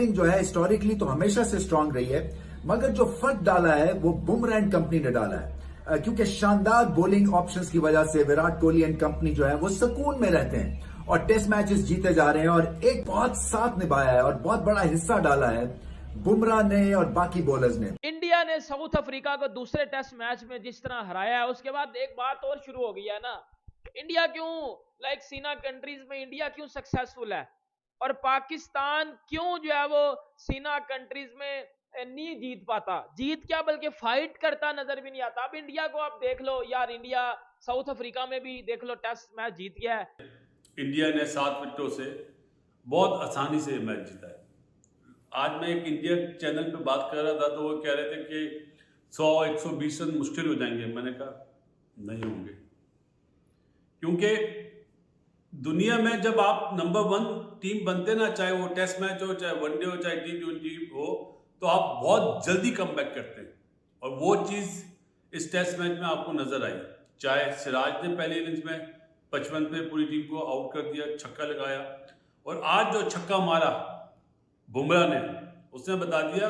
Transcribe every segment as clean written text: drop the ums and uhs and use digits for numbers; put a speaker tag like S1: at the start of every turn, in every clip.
S1: जो है हिस्टोरिकली तो हमेशा से स्ट्रांग रही है, मगर जो फर्क डाला है वो बुमराह एंड कंपनी ने डाला है। क्योंकि शानदार बॉलिंग ऑप्शंस की वजह से विराट कोहली एंड कंपनी जो है वो सुकून में रहते हैं और टेस्ट मैचेस जीते जा रहे हैं। और एक बहुत साथ निभाया है और बहुत बड़ा हिस्सा डाला है बुमराह ने और बाकी बॉलर्स ने।
S2: इंडिया ने साउथ अफ्रीका को दूसरे टेस्ट मैच में जिस तरह हराया है, उसके बाद एक बात और शुरू हो गई है ना, इंडिया क्यों लाइक सीना कंट्रीज में इंडिया क्यों सक्सेसफुल है और पाकिस्तान क्यों जो है वो सीना कंट्रीज में नहीं जीत पाता। जीत क्या बल्कि फाइट करता नजर भी नहीं आता। अब इंडिया को आप देख लो यार, इंडिया साउथ अफ्रीका में भी देख लो टेस्ट मैच जीत गया है।
S3: इंडिया ने 7 विकेटों से बहुत आसानी से मैच जीता है। आज मैं एक इंडिया चैनल पे बात कर रहा था तो वो कह रहे थे कि 100-120 रन मुश्किल हो जाएंगे। मैंने कहा नहीं होंगे, क्योंकि दुनिया में जब आप नंबर 1 टीम बनते ना, चाहे वो टेस्ट मैच हो, चाहे वनडे हो, चाहे T20 हो, तो आप बहुत जल्दी कम बैक करते हैं। और वो चीज़ इस टेस्ट मैच में आपको नजर आई। चाहे सिराज ने पहले इनिंग्स में 55 पे पूरी टीम को आउट कर दिया, छक्का लगाया, और आज जो छक्का मारा बुमराह ने, उसने बता दिया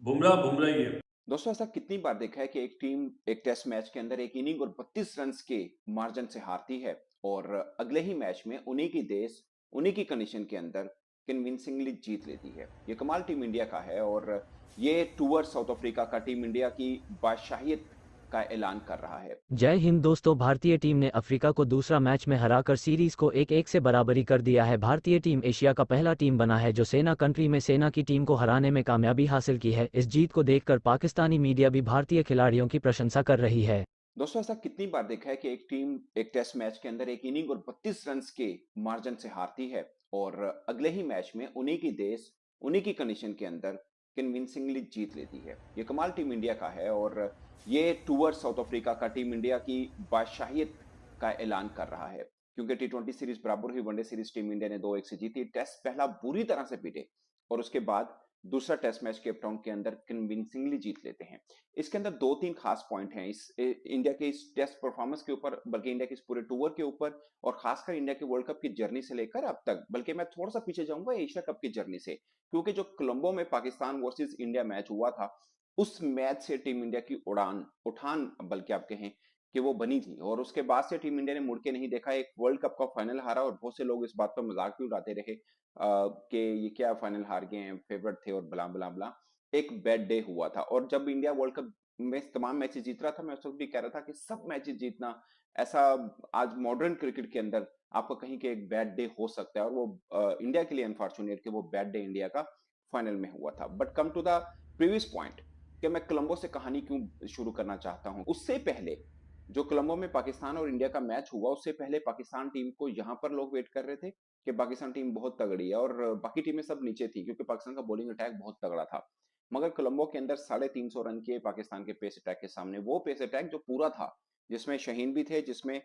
S3: बुमराह ही है।
S4: दोस्तों, ऐसा कितनी बार देखा है कि एक टीम एक टेस्ट मैच के अंदर एक इनिंग और 32 रन के मार्जिन से हारती है और अगले ही मैच में उन्हीं की देश उन्हीं की कंडीशन के अंदर कन्विंसिंगली जीत लेती है। ये कमाल टीम इंडिया का है और ये टूर साउथ अफ्रीका का टीम इंडिया की बादशाहियत का ऐलान कर रहा है।
S5: जय हिंद दोस्तों, भारतीय टीम ने अफ्रीका को दूसरा मैच में हराकर सीरीज को 1-1 से बराबरी कर दिया है। भारतीय टीम एशिया का पहला टीम बना है जो सेना कंट्री में सेना की टीम को हराने में कामयाबी हासिल की है। इस जीत को देखकर पाकिस्तानी मीडिया भी भारतीय खिलाड़ियों की प्रशंसा कर रही है।
S4: दोस्तों, ऐसा कितनी बार देखा है कि एक टीम एक टेस्ट मैच के अंदर एक इनिंग और 32 रन के मार्जिन से हारती है और अगले ही मैच में उन्हीं की देश उन्हीं की कंडीशन के अंदर कन्विंसिंगली जीत लेती है। ये कमाल टीम इंडिया का है और ये टूर साउथ अफ्रीका का टीम इंडिया की बादशाहियत का ऐलान कर रहा है, क्योंकि T20 सीरीज बराबर हुई, वनडे सीरीज टीम इंडिया ने 2-1 से जीती, टेस्ट पहला बुरी तरह से पीटे और उसके बाद दूसरा टेस्ट मैच केप टाउन के अंदर कन्विंसिंगली जीत लेते हैं। इसके अंदर 2-3 खास पॉइंट हैं इस इंडिया के इस टेस्ट परफॉर्मेंस के ऊपर, बल्कि इंडिया के इस पूरे टूर के ऊपर और खासकर इंडिया के वर्ल्ड कप की जर्नी से लेकर अब तक। बल्कि मैं थोड़ा सा पीछे जाऊंगा एशिया कप की जर्नी से, क्योंकि जो कोलंबो में पाकिस्तान वर्सेस इंडिया मैच हुआ था, उस मैच से टीम इंडिया की उठान बल्कि आप कहें कि वो बनी थी और उसके बाद से टीम इंडिया ने मुड़ के नहीं देखा। एक वर्ल्ड कप का फाइनल हारा और बहुत से लोग इस बात पर मजाक भी उड़ाते रहे कि ये क्या फाइनल हार गए हैं, फेवरेट थे और बला बला बला। एक बैड डे हुआ था और जब इंडिया वर्ल्ड कप में तमाम मैचेस जीत रहा था, मैं उस वक्त भी कह रहा था कि सब मैचेस जीतना ऐसा आज मॉडर्न क्रिकेट के अंदर आपको कहीं के एक बैड डे हो सकता है और वो इंडिया के लिए अनफॉर्चुनेट कि वो बैड डे इंडिया का फाइनल में हुआ था। But come to the previous point कि मैं कोलंबो से कहानी क्यों शुरू करना चाहता हूं। उससे पहले जो कोलंबो में पाकिस्तान और इंडिया का मैच हुआ, उससे पहले पाकिस्तान टीम को यहां पर लोग वेट कर रहे थे कि पाकिस्तान टीम बहुत तगड़ी है और बाकी टीमें सब नीचे थी क्योंकि पाकिस्तान का बॉलिंग अटैक बहुत तगड़ा था। मगर कोलंबो के अंदर 350 रन के पाकिस्तान के पेस अटैक के सामने, वो पेस अटैक जो पूरा था, जिसमें शहीन भी थे, जिसमें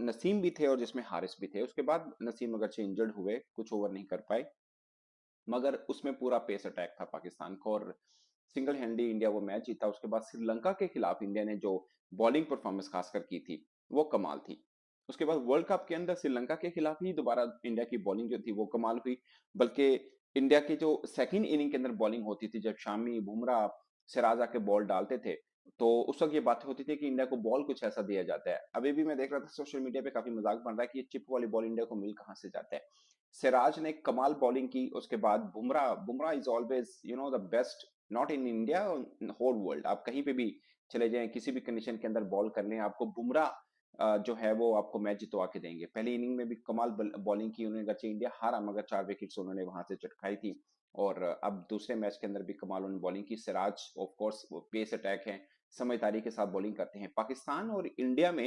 S4: नसीम भी थे और जिसमें हारिस भी थे। उसके बाद नसीम अगरचे इंजर्ड हुए, कुछ ओवर नहीं कर पाए, मगर उसमें पूरा पेस अटैक था पाकिस्तान को और सिंगल हैंडली इंडिया वो मैच जीता। उसके बाद श्रीलंका के खिलाफ इंडिया ने जो बॉलिंग परफॉर्मेंस खासकर की थी वो कमाल थी। उसके बाद वर्ल्ड कप के अंदर श्रीलंका के खिलाफ ही दोबारा इंडिया की बॉलिंग जो थी वो कमाल हुई। बल्कि इंडिया की जो सेकंड इनिंग के अंदर बॉलिंग होती थी, जब शामी, बुमराह, सिराज आके बॉल डालते थे, तो उस वक्त ये बातें होती थी कि इंडिया को बॉल कुछ ऐसा दिया जाता है। अभी भी मैं देख रहा था सोशल मीडिया पे काफी मजाक बन रहा है कि ये चिप वाली बॉल इंडिया को मिल कहां से जाता है। सिराज ने कमाल बॉलिंग की। उसके बाद Bumrah Bumrah is always the best, not in India, whole world. आप कहीं पे भी चले जाएं, किसी भी कंडीशन के अंदर बॉल कर लें, आपको बुमराह जो है वो आपको मैच जितवा के देंगे। पहली इनिंग में भी कमाल बॉलिंग की उन्होंने, अगरचे इंडिया हारा मगर 4 विकेट्स उन्होंने वहां से चटकाई थी। और अब दूसरे मैच के अंदर भी कमाल उन्होंने बॉलिंग की। Siraj of course pace attack है, समझदारी के साथ बॉलिंग करते हैं। पाकिस्तान और इंडिया में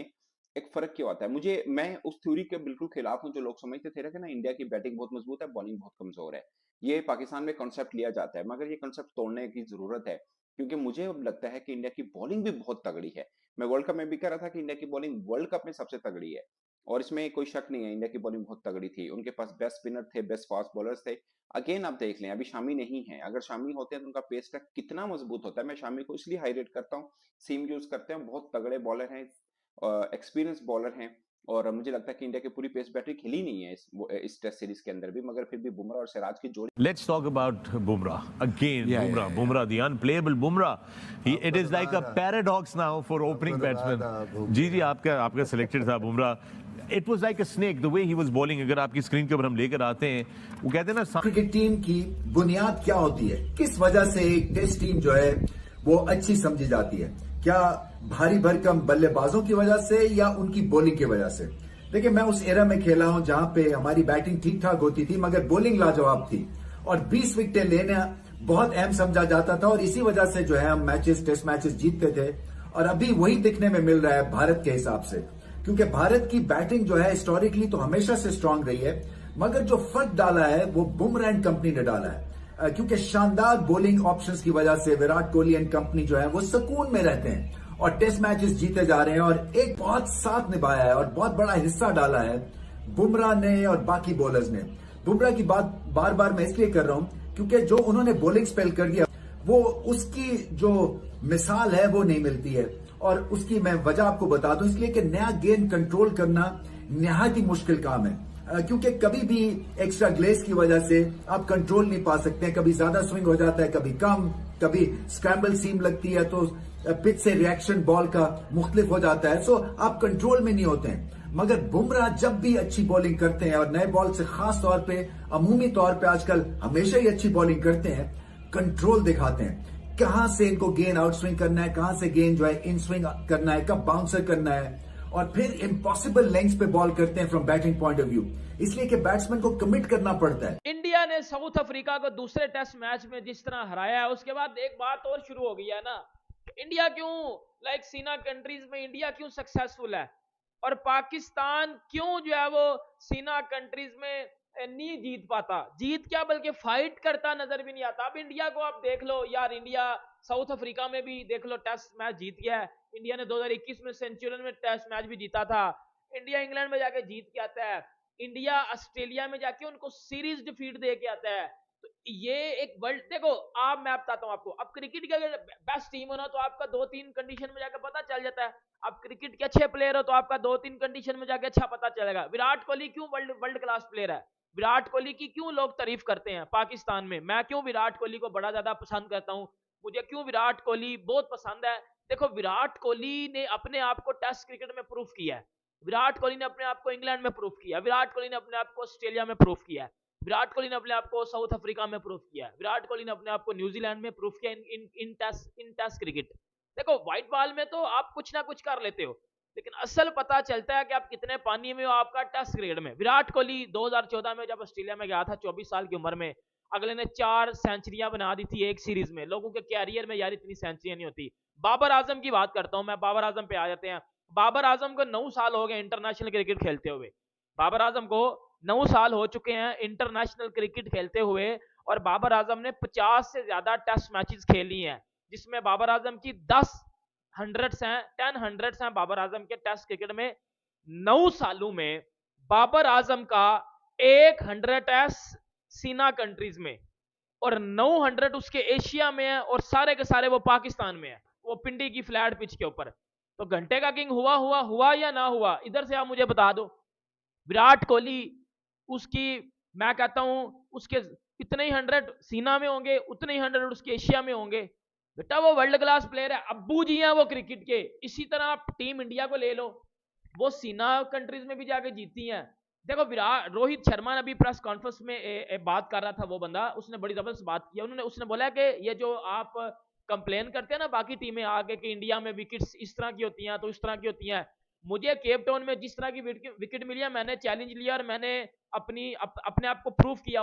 S4: एक फर्क क्यों आता है, मैं उस थ्योरी के बिल्कुल खिलाफ हूं जो लोग समझते थे कि ना इंडिया की बैटिंग बहुत मजबूत है, बॉलिंग बहुत कमजोर है। ये पाकिस्तान में कॉन्सेप्ट लिया जाता है, मगर ये कॉन्सेप्ट तोड़ने की जरूरत है, क्योंकि मुझे अब लगता है कि इंडिया की बॉलिंग भी बहुत तगड़ी है। मैं वर्ल्ड कप में भी कह रहा था कि इंडिया की बॉलिंग वर्ल्ड कप में सबसे तगड़ी है और इसमें कोई शक नहीं है, इंडिया की बॉलिंग बहुत तगड़ी थी। उनके पास बेस्ट स्पिनर थे, बेस्ट फास्ट बॉलर्स थे। अगेन आप देख लें, अभी शामी नहीं है, अगर शामी होते हैं तो उनका पेस ट्रैक कितना मजबूत होता है। मैं शामी को इसलिए हाईलाइट करता हूँ, सीम यूज करते हैं, बहुत तगड़े बॉलर हैं, एक्सपीरियंस बॉलर हैं और मुझे लगता है कि इंडिया की पूरी पेस बैटरी खेली नहीं है इस टेस्ट सीरीज के अंदर भी, मगर फिर भी बुमराह और सिराज की जोड़ी।
S6: Let's talk about Bumrah again. Bumrah, the unplayable Bumrah. It is like a paradox now for opening batsmen. जी आपका selected था Bumrah. It was like a snake the way he was bowling. अगर आपकी स्क्रीन के ऊपर हम लेकर आते हैं, वो कहते हैं ना,
S1: क्रिकेट टीम की बुनियाद क्या होती है, किस वजह से एक टेस्ट टीम जो है वो अच्छी समझी जाती है? क्या भारी भरकम बल्लेबाजों की वजह से या उनकी बॉलिंग की वजह से? देखिए, मैं उस एरा में खेला हूं जहां पे हमारी बैटिंग ठीक ठाक होती थी मगर बॉलिंग लाजवाब थी और 20 विकेटें लेना बहुत अहम समझा जाता था और इसी वजह से जो है हम टेस्ट मैचेस जीतते थे। और अभी वही दिखने में मिल रहा है भारत के हिसाब से, क्योंकि भारत की बैटिंग जो है हिस्टोरिकली तो हमेशा से स्ट्रांग रही है, मगर जो फर्क डाला है वो बुमराह एंड कंपनी ने डाला है। क्योंकि शानदार बॉलिंग ऑप्शंस की वजह से विराट कोहली एंड कंपनी जो है वो सुकून में रहते हैं और टेस्ट मैचेस जीते जा रहे हैं और एक बहुत साथ निभाया है और बहुत बड़ा हिस्सा डाला है बुमराह ने और बाकी बॉलर्स ने। बुमराह की बात बार बार मैं इसलिए कर रहा हूं क्योंकि जो उन्होंने बॉलिंग स्पेल कर दिया वो उसकी जो मिसाल है वो नहीं मिलती है और उसकी मैं वजह आपको बता दूं, इसलिए कि नया गेंद कंट्रोल करना निहायत ही मुश्किल काम है, क्योंकि कभी भी एक्स्ट्रा ग्लेस की वजह से आप कंट्रोल नहीं पा सकते हैं। कभी ज्यादा स्विंग हो जाता है, कभी कम, कभी स्क्रैम्बल सीम लगती है तो पिच से रिएक्शन बॉल का मुख्तलिफ हो जाता है, सो आप कंट्रोल में नहीं होते हैं। मगर बुमराह जब भी अच्छी बॉलिंग करते हैं और नए बॉल से खास तौर पे अमूमी तौर पे आजकल हमेशा ही अच्छी बॉलिंग करते हैं, कंट्रोल दिखाते हैं कहां से इनको गेंद आउट स्विंग करना है, कहां से गेंद जो है इन स्विंग करना है, कब बाउंसर करना है और फिर इम्पॉसिबल लेंथ्स पे बॉल करते हैं from batting point of view, इसलिए कि बैट्समैन को कमिट करना पड़ता है।
S2: इंडिया ने साउथ अफ्रीका को दूसरे टेस्ट मैच में जिस तरह हराया है उसके बाद एक बात और शुरू हो गई है ना, इंडिया क्यों सीना कंट्रीज में इंडिया क्यों सक्सेसफुल है और पाकिस्तान क्यों जो है वो सीना कंट्रीज में नहीं जीत पाता। जीत क्या बल्कि फाइट करता नजर भी नहीं आता। अब इंडिया को आप देख लो यार, इंडिया साउथ अफ्रीका में भी देख लो टेस्ट मैच जीत गया है। इंडिया ने 2021 में सेंचुरियन में टेस्ट मैच भी जीता था। इंडिया इंग्लैंड में जाके जीत के आता है। इंडिया ऑस्ट्रेलिया में जाके उनको सीरीज डिफीट दे के आता है। तो ये एक वर्ल्ड, देखो आप, मैं बताता हूं आपको, अब क्रिकेट की अगर बेस्ट टीम हो ना तो आपका 2-3 कंडीशन में जाकर पता चल जाता है। आप क्रिकेट के अच्छे प्लेयर हो तो आपका 2-3 कंडीशन में जाके अच्छा पता चलेगा। विराट कोहली क्यों वर्ल्ड क्लास प्लेयर है, विराट कोहली की क्यों लोग तारीफ करते हैं पाकिस्तान में, मैं क्यों विराट कोहली को बड़ा ज्यादा पसंद करता हूं, मुझे क्यों विराट कोहली बहुत पसंद है। देखो, विराट कोहली ने अपने आप को टेस्ट क्रिकेट में प्रूफ किया है, विराट कोहली ने अपने आप को इंग्लैंड में प्रूफ किया, विराट कोहली ने अपने आप को ऑस्ट्रेलिया में प्रूफ किया, विराट कोहली ने अपने आप को साउथ अफ्रीका में प्रूफ किया, विराट कोहली ने अपने आप को न्यूजीलैंड में प्रूफ किया इन टेस्ट क्रिकेट। देखो, व्हाइट बॉल में तो आप कुछ ना कुछ कर लेते हो, लेकिन असल पता चलता है कि आप कितने पानी में हो आपका टेस्ट क्रिकेट में। विराट कोहली 2014 में जब ऑस्ट्रेलिया में गया था 24 साल की उम्र में, अगले ने 4 सेंचुरियां बना दी थी एक सीरीज में। लोगों के कैरियर में यार इतनी सेंचुरियां नहीं होती। बाबर आजम की बात करता हूं मैं, बाबर आजम पे आ जाते हैं। बाबर आजम को 9 साल हो गए इंटरनेशनल क्रिकेट खेलते हुए। बाबर आजम को 9 साल हो चुके हैं इंटरनेशनल क्रिकेट खेलते हुए और बाबर आजम ने 50 से ज्यादा टेस्ट मैचेस खेली हैं, जिसमें बाबर आजम की 10 हंड्रेड्स हैं बाबर आजम के टेस्ट क्रिकेट में। 9 सालों में बाबर आजम का 100 है सीना कंट्रीज में और 900 उसके एशिया में है और सारे के सारे वो पाकिस्तान में है, वो पिंडी की फ्लैट पिच के ऊपर। तो घंटे का किंग हुआ या ना हुआ, इधर से आप मुझे बता दो। विराट कोहली, उसकी मैं कहता हूं उसके इतने ही 100 सीना में होंगे, उतने ही 100 उसके एशिया में होंगे। बेटा वो वर्ल्ड क्लास प्लेयर है, अब्बू जी हैं वो क्रिकेट के। इसी तरह आप टीम इंडिया को ले लो, वो सीना कंट्रीज में भी जाके जीती हैं। देखो, रोहित शर्मा ने अभी प्रेस कॉन्फ्रेंस में बात कर रहा था, वो बंदा, उसने बड़ी जबरदस्त बात की। उसने बोला कि ये जो आप कंप्लेन करते हैं ना बाकी टीमें आगे कि इंडिया में विकेट्स इस तरह की होती हैं तो इस तरह की होती हैं, मुझे केप टाउन में जिस तरह की विकेट मिली है मैंने चैलेंज लिया और मैंने अपने आप को प्रूव किया।